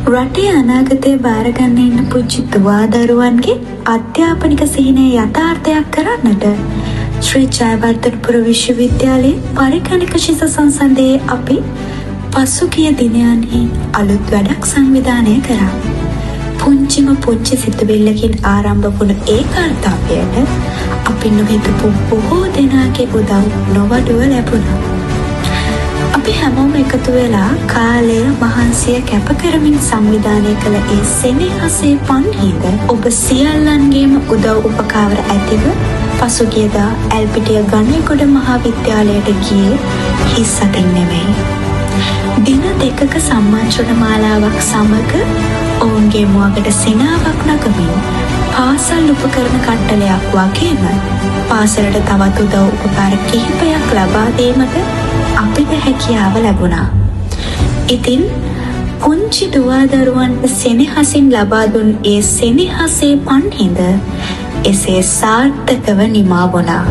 රටේ අනාගතය බාරගන්න ඉන්න පුංචි දුවා දරුවන්ගේ අධ්‍යාපනික සිහිනය යථාර්ථයක් කරන්නට ශ්‍රී ජයවර්ධනපුර විශ්වවිද්‍යාලයේ පරිගණක ශිෂ්‍ය සංසන්දයේ අපි පසුගිය දිනයන්හි අලුත් වැඩක් සංවිධානය කරා. පුංචිම පුංචි සිතුවිල්ලකින් ආරම්භ වුණු ඒ කාර්යයට අපි නොහිතපු බොහෝ දෙනාගේ උදව් නොවඩුව ලැබුණා. අපි හැමෝම එකතු වෙලා කාලය මහන්සිය කැප කරමින් සංවිධානය කළ ඒ සෙනෙහසේ පන්හිඳ ඔබ සියල්ලන්ගේම උදව් උපකාර ඇතිව පසුගියදා ඇල්පිටිය ගණේගොඩ මහාවිද්‍යාලයට ගියේ හිස් අතින් නෙවෙයි. දින දෙකක සම්මාංශන මාලාවක් සමග ඔවුන්ගේ මුවකට සෙනාවක් නගමින් පාසල් උපකරණ කට්ටලයක් වගේම පාසලට තවත් උදව් උපකාර කිහිපයක් ලබා දීමට අපිට හැකියාව ලැබුණා. ඉතින් පුංචි දුවා දරුවන්ට සෙනෙහසින් ලබා දුන් ඒ සෙනෙහසේ පන්හිඳ එසේ සාර්ථකව නිමා වුණා.